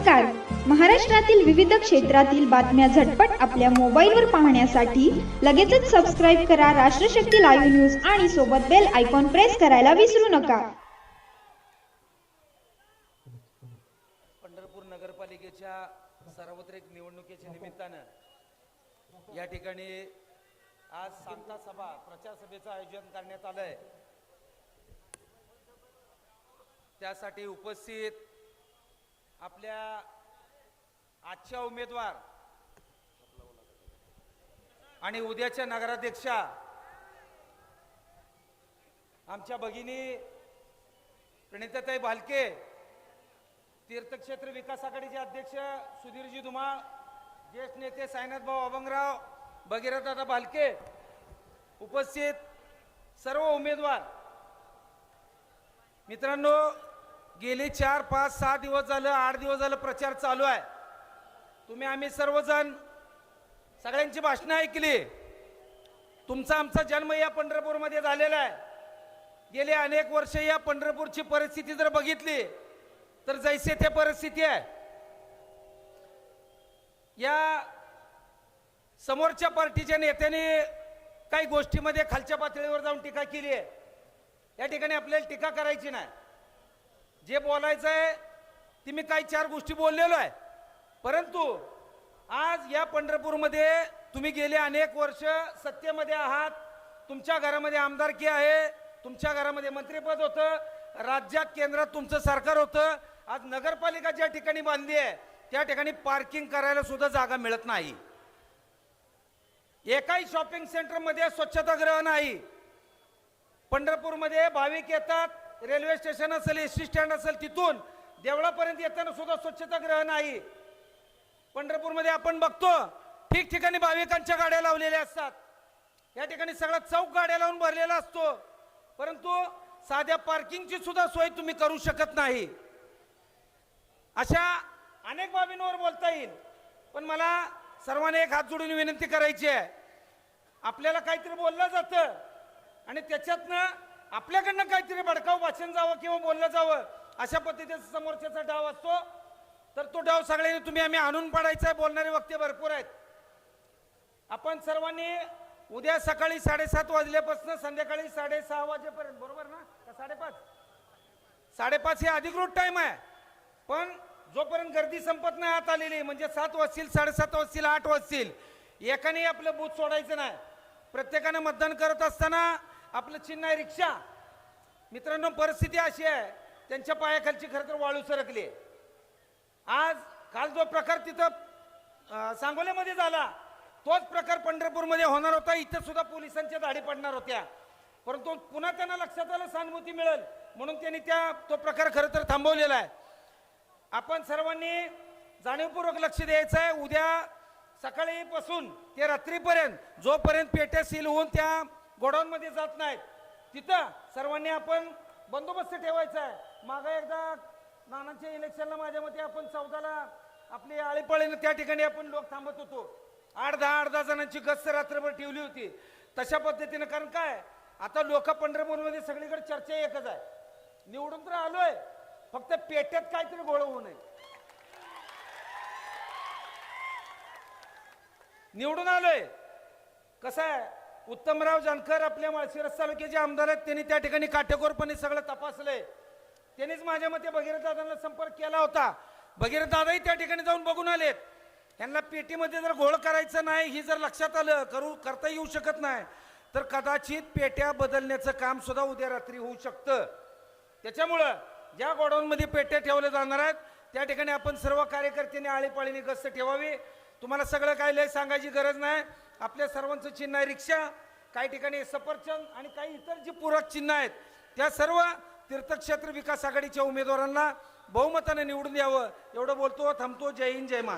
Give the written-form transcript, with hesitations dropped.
नमस्कार. महाराष्ट्रातील विविध क्षेत्रातील बातम्या झटपट आपल्या मोबाईलवर पाहण्यासाठी लगेचच सबस्क्राईब करा राष्ट्रशक्ती लाईव्ह न्यूज आणि सोबत बेल आयकॉन प्रेस करायला विसरू नका. पंढरपूर नगरपालिकेच्या सार्वत्रिक निवडणुकीच्या निमित्तानं या ठिकाणी आज सांगता सभा प्रचार सभेचं आयोजन करण्यात आलंय. त्यासाठी उपस्थित आपल्या आजच्या उमेदवार आणि उद्याच्या नगराध्यक्षा आमच्या भगिनी प्रणिताताई भालके, तीर्थक्षेत्र विकास आघाडीचे अध्यक्ष सुधीरजी धुमाळ, ज्येष्ठ नेते साईनाथ भाऊ अभंगराव, भगीरथदादा भालके, उपस्थित सर्व उमेदवार मित्रांनो, गेली 4, 5, 6 दिवस झालं, 8 दिवस झालं प्रचार चालू आहे. आम्ही सर्वजण सगळ्यांची भाषणं ऐकली. तुमचा आमचा जन्म या पंढरपूरमध्ये झालेला आहे. गेले अनेक वर्ष या पंढरपूरची परिस्थिती जर बघितली तर जैसे ते परिस्थिती आहे. या समोरच्या पार्टीच्या नेत्याने काही गोष्टीमध्ये खालच्या पातळीवर जाऊन टीका केली आहे. या ठिकाणी आपल्याला टीका करायची नाही. जे बोलायचं आहे ती मी काही 4 गोष्टी बोललेलो आहे. परंतु आज या पंढरपूरमध्ये तुम्ही गेले अनेक वर्ष सत्तेमध्ये आहात. तुमच्या घरामध्ये आमदारकी आहे, तुमच्या घरामध्ये मंत्रिपद होतं, राज्यात केंद्रात तुमचं सरकार होतं. आज नगरपालिका ज्या ठिकाणी बांधली आहे त्या ठिकाणी पार्किंग करायला सुद्धा जागा मिळत नाही. एकाही शॉपिंग सेंटरमध्ये स्वच्छतागृह नाही. पंढरपूरमध्ये भाविक येतात, रेल्वे स्टेशन असेल, एसटी स्टँड असेल, तिथून देवळापर्यंत येताना सुद्धा स्वच्छतागृह नाही. पंढरपूरमध्ये आपण बघतो ठिकठिकाणी भाविकांच्या गाड्या लावलेल्या असतात. या ठिकाणी सगळा चौक गाड्या लावून भरलेला असतो, परंतु साध्या पार्किंगची सुद्धा सोय तुम्ही करू शकत नाही. अशा अनेक बाबींवर बोलता येईल, पण मला सर्वांनी एक हात जोडून विनंती करायची आहे. आपल्याला काहीतरी बोललं जातं आणि त्याच्यातनं आपल्याकडनं काहीतरी भडकाऊ भाषण जावं किंवा बोललं जावं अशा पद्धतीचा समोरच्याचा डाव असतो. तर तो डाव सगळ्यांनी आम्ही आणून पाडायचा आहे. बोलणारे वक्ते भरपूर आहेत. आपण सर्वांनी उद्या सकाळी 7:30 वाजल्यापासून संध्याकाळी 6:30 वाजेपर्यंत, बरोबर ना, का 5:30? 5:30 हे अधिकृत टाइम आहे. पण जोपर्यंत गर्दी संपत नाही आत आलेली, म्हणजे 7 वाजतील, 7:30 वाजतील, 8 वाजतील, एकाने आपलं बूथ सोडायचं नाही. प्रत्येकानं मतदान करत असताना आपलं चिन्ह आहे रिक्षा. मित्रांनो, परिस्थिती अशी आहे, त्यांच्या पायाखालची खरं तर वाळू सरकली. आज काल जो प्रकार तिथं सांगोल्यामध्ये झाला तोच प्रकार पंढरपूरमध्ये होणार होता. इथं सुद्धा पोलिसांच्या दाढी पडणार होत्या, परंतु पुन्हा त्यांना लक्षात आलं सहानुभूती मिळेल म्हणून त्यांनी तो प्रकार खरं तर थांबवलेला आहे. आपण सर्वांनी जाणीवपूर्वक लक्ष द्यायचं आहे. उद्या सकाळीपासून ते रात्रीपर्यंत जोपर्यंत पेट्या सील होऊन त्या गोडाऊनमध्ये जात नाहीत तिथं सर्वांनी आपण बंदोबस्त ठेवायचा आहे. मागं एकदा नानांच्या इलेक्शनला माझ्या मते आपण 14ला आपली आळीपाळीनं त्या ठिकाणी आपण लोक थांबत होतो. 8-10 जणांची गस्त रात्रभर ठेवली होती. तशा पद्धतीनं, कारण काय आता लोक पंढरपूरमध्ये सगळीकडे चर्चा एकच आहे, निवडून तर आलोय, फक्त पेट्यात काहीतरी गोळ होऊ नये. निवडून आलोय कसं आहे, उत्तमराव जानकर आपल्या माळशिरस तालुक्याचे आमदार आहेत. त्यांनी त्या ठिकाणी काटेकोरपणे सगळं तपासलंय. त्यांनीच माझ्या मते भगीरथदादांना संपर्क केला होता. भगीरथदादाही त्या ठिकाणी जाऊन बघून आलेत. यांना पेटीमध्ये जर घोळ करायचं नाही ही जर लक्षात आलं, करता येऊ शकत नाही, तर कदाचित पेट्या बदलण्याचं काम सुद्धा उद्या रात्री होऊ शकतं. त्याच्यामुळं ज्या गोडाऊनमध्ये पेट्या ठेवल्या जाणार आहेत त्या ठिकाणी आपण सर्व कार्यकर्त्यांनी आळीपाळीने गस्त ठेवावी. तुम्हाला सगळं काय लय सांगायची गरज नाही. आपल्या सर्वांचं चिन्ह आहे रिक्षा, काही ठिकाणी सफरचंद आणि काही इतर जी पूरक चिन्ह आहेत त्या सर्व तीर्थक्षेत्र विकास आघाडीच्या उमेदवारांना बहुमताने निवडून द्यावं. एवढं बोलतो, थांबतो. जय हिंद, जय महाराष्ट्र.